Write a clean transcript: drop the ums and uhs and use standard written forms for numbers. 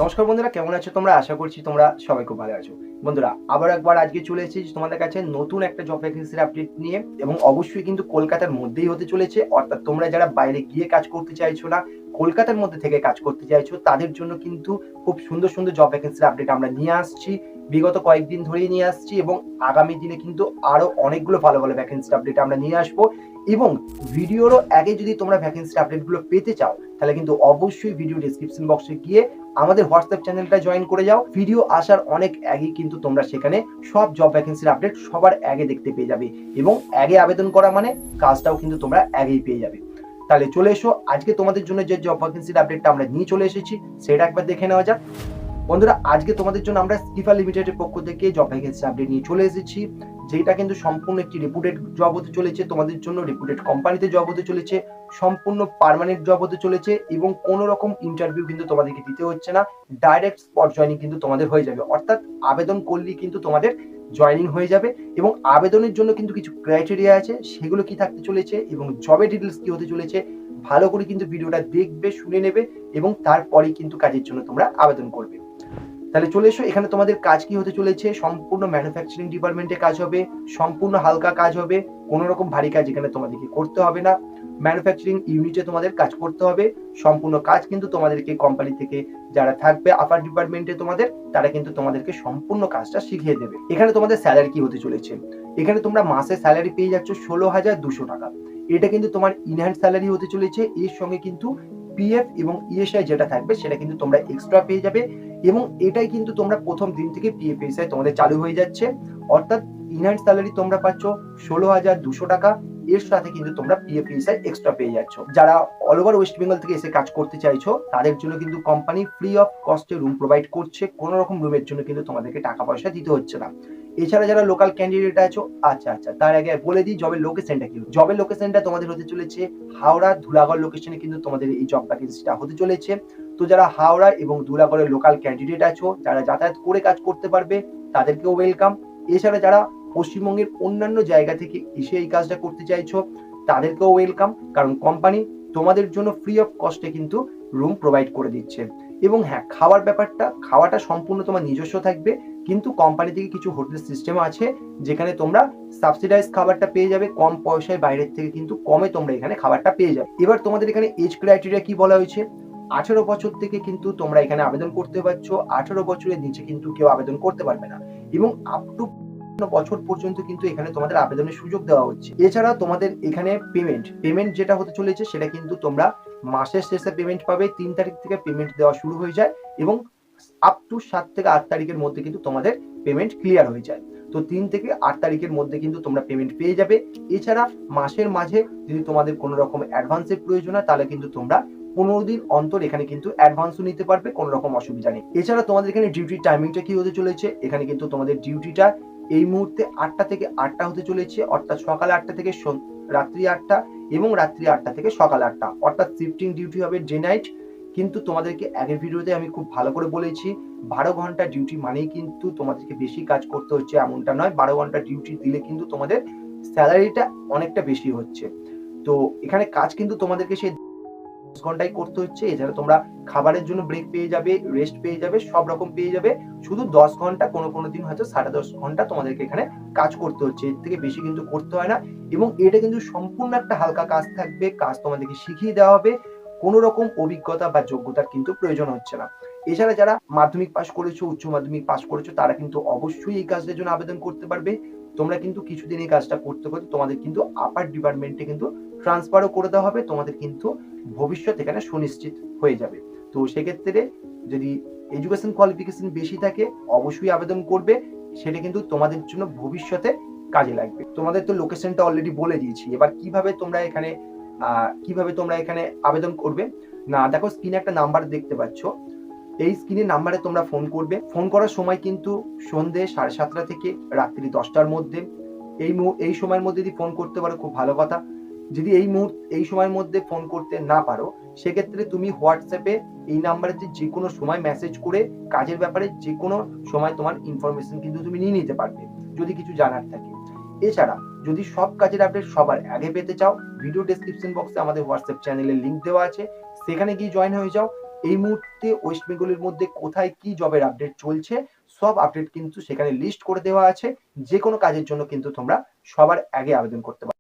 নমস্কার বন্ধুরা, কেমন আছো তোমরা? আশা করছি তোমরা সবাই খুব ভালো আছো। বন্ধুরা, আবার একবার আজকে চলে এসেছি তোমাদের কাছে নতুন একটা জব ভ্যাকেন্সির আপডেট নিয়ে, এবং অবশ্যই কিন্তু কলকাতার মধ্যেই হতে চলেছে। অর্থাৎ তোমরা যারা বাইরে গিয়ে কাজ করতে চাইছো না, কলকাতার মধ্যে থেকে কাজ করতে চাইছো, তাদের জন্য কিন্তু খুব সুন্দর সুন্দর জব ভ্যাকেন্সির আপডেট আমরা নিয়ে আসছি। বিগত কয়েকদিন ধরেই নিয়ে আসছি, এবং আগামী দিনে কিন্তু আরো অনেকগুলো ভালো ভালো ভ্যাকেন্সির আপডেট আমরা নিয়ে আসবো। এবং ভিডিওরও আগে যদি তোমরা ভ্যাকেন্সির আপডেটগুলো পেতে চাও, তাহলে কিন্তু অবশ্যই ভিডিও ডেসক্রিপশন বক্সে গিয়ে আমাদের হোয়াটসঅ্যাপ চ্যানেলটা জয়েন করে যাও। ভিডিও আসার অনেক আগেই কিন্তু তোমরা সেখানে সব জব ভ্যাকেন্সির আপডেট সবার আগে দেখতে পেয়ে যাবে, এবং আগে আবেদন করা মানে কাজটাও কিন্তু তোমরা আগেই পেয়ে যাবে। তাহলে চলে এসো, আজকে তোমাদের জন্য যে জব ভ্যাকেন্সির আপডেটটা আমরা নিয়ে চলে এসেছি সেটা একবার দেখে নেওয়া যাক। বন্ধুরা, আজকে তোমাদের জন্য আমরা স্কিফা লিমিটেডের পক্ষ থেকে জব ভ্যাকেন্সি আপডেট নিয়ে চলে এসেছি, যেটা কিন্তু সম্পূর্ণ একটি রেপুটেড জব হতে চলেছে। তোমাদের জন্য রেপুটেড কোম্পানিতে জব হতে চলেছে, সম্পূর্ণ পার্মানেন্ট জব হতে চলেছে, এবং কোনো রকম ইন্টারভিউ কিন্তু তোমাদেরকে দিতে হচ্ছে না। ডাইরেক্ট স্পট জয়নিং কিন্তু তোমাদের হয়ে যাবে। অর্থাৎ আবেদন করলেই কিন্তু তোমাদের জয়নিং হয়ে যাবে, এবং আবেদনের জন্য কিন্তু কিছু ক্রাইটেরিয়া আছে, সেগুলো কি থাকতে চলেছে এবং জবের ডিটেলস কি হতে চলেছে, ভালো করে কিন্তু ভিডিওটা দেখবে, শুনে নেবে, এবং তারপরেই কিন্তু কাজের জন্য তোমরা আবেদন করবে। তাহলে চলে এসো, এখানে তোমাদের কাজ কি হতে চলেছে। সম্পূর্ণ ম্যানুফ্যাকচারিং ডিপার্টমেন্টে কাজ হবে, সম্পূর্ণ হালকা কাজ হবে, কোনো রকম ভারী কাজ এখানে তোমাদেরকে করতে হবে না। ম্যানুফ্যাকচারিং ইউনিটে তোমাদের কাজ করতে হবে। সম্পূর্ণ কাজ কিন্তু তোমাদেরকে কোম্পানি থেকে যারা থাকবে আপার ডিপার্টমেন্টে তোমাদের, তারা কিন্তু তোমাদেরকে সম্পূর্ণ কাজটা শিখিয়ে দেবে। এখানে তোমাদের স্যালারি কি হতে চলেছে, এখানে তোমরা মাসে স্যালারি পেয়ে যাচ্ছ 16,200 টাকা। এটা কিন্তু তোমার ইনহ্যান্ড স্যালারি হতে চলেছে। এর সঙ্গে কিন্তু পিএফ এবং ইএসআই যেটা থাকবে সেটা কিন্তু তোমরা এক্সট্রা পেয়ে যাবে, এবং এটাই কিন্তু তোমরা প্রথম দিন থেকে পিএফএসআই তোমাদের চালু হয়ে যাচ্ছে। অর্থাৎ ইনহ্যান্ড স্যালারি তোমরা পাচ্ছ 16,200 টাকা, এর সাথে কিন্তু তোমরা পিএফএসআই এক্সট্রা পেয়ে যাচ্ছ। যারা অল ওভার ওয়েস্ট বেঙ্গল থেকে এসে কাজ করতে চাইছো, তাদের জন্য কিন্তু কোম্পানি ফ্রি অফ কস্টে রুম প্রোভাইড করছে। কোনো রকম রুমের জন্য কিন্তু তোমাদেরকে টাকা পয়সা দিতে হচ্ছে না। এছাড়া যারা লোকাল ক্যান্ডিডেট আছো, আচ্ছা তার আগে বলে দিই জবের লোকেশনটা কি। জবের লোকেশনটা তোমাদের হতে চলেছে হাওড়া ধুলাগড় লোকেশনে কিন্তু তোমাদের এই জব ভ্যাকেন্সিটা হতে চলেছে। তো যারা হাওড়া এবং ধুলাগড়ের লোকাল ক্যান্ডিডেট আছো, যারা যাতায়াত করে কাজ করতে পারবে, তাদেরকেও ওয়েলকাম। এছাড়া যারা পশ্চিমবঙ্গের অন্যান্য জায়গা থেকে এসে এই কাজটা করতে চাইছো, তাদেরকেও ওয়েলকাম, কারণ কোম্পানি তোমাদের জন্য ফ্রি অফ কস্টে কিন্তু রুম প্রোভাইড করে দিচ্ছে। এবং হ্যাঁ, খাওয়ার ব্যাপারটা, খাওয়াটা সম্পূর্ণ তোমার নিজস্ব থাকবে, কিন্তু কোম্পানি থেকে কিছু হোটেল সিস্টেম আছে যেখানে তোমরা সাবসিডাইজ খাবারটা পেয়ে যাবে কম পয়সায়, বাইরের থেকে কিন্তু কমে তোমরা এখানে খাবারটা পেয়ে যাবে। এবার তোমাদের এখানে এজ ক্রাইটেরিয়া কি বলা হয়েছে, 18 বছর থেকে কিন্তু তোমরা এখানে আবেদন করতে পারছো। 18 বছরের নিচে কিন্তু কেউ আবেদন করতে পারবে না, এবং আপ টু বছর পর্যন্ত কিন্তু এখানে তোমাদের আবেদনের সুযোগ দেওয়া হচ্ছে। এছাড়া তোমাদের এখানে পেমেন্ট যেটা হতে চলেছে সেটা কিন্তু তোমরা মাসের শেষে পেমেন্ট পাবে। 3 তারিখ থেকে পেমেন্ট দেওয়া শুরু হয়ে যায়, এবং আপ টু 7 থেকে 8 তারিখের মধ্যে কিন্তু তোমাদের পেমেন্ট ক্লিয়ার হয়ে যায়। তো 3 থেকে 8 তারিখের মধ্যে কিন্তু তোমরা পেমেন্ট পেয়ে যাবে। এছাড়া মাসের মাঝে যদি তোমাদের কোনো রকম অ্যাডভান্সের প্রয়োজন হয়, তাহলে কিন্তু তোমরা 15 দিন অন্তর এখানে কিন্তু অ্যাডভান্সও নিতে পারবে, কোনো রকম অসুবিধা নেই। এছাড়া তোমাদের এখানে ডিউটির টাইমিংটা কি হতে চলেছে, এখানে কিন্তু তোমাদের ডিউটিটা এই মুহূর্তে 8টা থেকে 8টা হতে চলেছে। অর্থাৎ সকাল 8টা থেকে রাত্রি 8টা, এবং রাত্রি 8টা থেকে সকাল 8টা। অর্থাৎ শিফটিং ডিউটি হবে ডে নাইট। কিন্তু তোমাদেরকে আগের ভিডিওতে আমি খুব ভালো করে বলেছি, 12 ঘন্টা ডিউটি মানেই কিন্তু তোমাদেরকে বেশি কাজ করতে হচ্ছে এমনটা নয়। 12 ঘন্টা ডিউটি দিলে কিন্তু তোমাদের স্যালারিটা অনেকটা বেশি হচ্ছে। তো এখানে কাজ কিন্তু তোমাদেরকে সেই 10 ঘন্টাই করতে হচ্ছে। এছাড়া তোমরা খাবারের জন্য ব্রেক পেয়ে যাবে, রেস্ট পেয়ে যাবে, সব রকম পেয়ে যাবে। শুধু 10 ঘন্টা, কোনো দিন হয়তো 10.5 ঘন্টা তোমাদেরকে এখানে কাজ করতে হচ্ছে। এর থেকে বেশি কিন্তু করতে হয় না, এবং এটা কিন্তু সম্পূর্ণ একটা হালকা কাজ থাকবে। কাজ তোমাদেরকে শিখিয়ে দেওয়া হবে, কোনো রকম অভিজ্ঞতা বা যোগ্যতার কিন্তু প্রয়োজন হচ্ছে না। এছাড়া যারা মাধ্যমিক পাস করেছো, উচ্চ মাধ্যমিক পাস করেছো, তারা কিন্তু অবশ্যই এই কাজটার জন্য আবেদন করতে পারবে। তোমরা কিন্তু কিছুদিন এই কাজটা করতে করতে তোমাদের কিন্তু আপার ডিপার্টমেন্টে কিন্তু ট্রান্সফারও করে দেওয়া হবে। তোমাদের কিন্তু ভবিষ্যৎ এখানে সুনিশ্চিত হয়ে যাবে। তো সেক্ষেত্রে যদি এডুকেশন কোয়ালিফিকেশন বেশি থাকে, অবশ্যই আবেদন করবে। সেটা কিন্তু তোমাদের জন্য ভবিষ্যতে কাজে লাগবে। তোমাদের তো লোকেশনটা অলরেডি বলে দিয়েছি। এবার কিভাবে তোমরা এখানে আবেদন করবে, না দেখো স্ক্রিনে একটা নাম্বার দেখতে পাচ্ছ, এই স্ক্রিনের নাম্বারে তোমরা ফোন করবে। ফোন করার সময় কিন্তু সন্ধ্যে 7:30 থেকে রাত্রি 10টার মধ্যে। এই সময়ের মধ্যে যদি ফোন করতে পারো খুব ভালো কথা। যদি এই সময়ের মধ্যে ফোন করতে না পারো, সেক্ষেত্রে তুমি হোয়াটসঅ্যাপে এই নাম্বারে যে কোনো সময় মেসেজ করে কাজের ব্যাপারে যে কোনো সময় তোমার ইনফরমেশন কিন্তু তুমি নিয়ে নিতে পারবে, যদি কিছু জানার থাকে। এছাড়া যদি সব কাজের আপডেট সবার আগে পেতে চাও, ভিডিও ডেসক্রিপশন বক্সে আমাদের হোয়াটসঅ্যাপ চ্যানেলের লিঙ্ক দেওয়া আছে, সেখানে গিয়ে জয়েন হয়ে যাও। এই মুহূর্তে ওয়েস্ট বেঙ্গলের মধ্যে কোথায় কি জবের আপডেট চলছে, সব আপডেট কিন্তু সেখানে লিস্ট করে দেওয়া আছে। যে কোনো কাজের জন্য কিন্তু তোমরা সবার আগে আবেদন করতে পারো।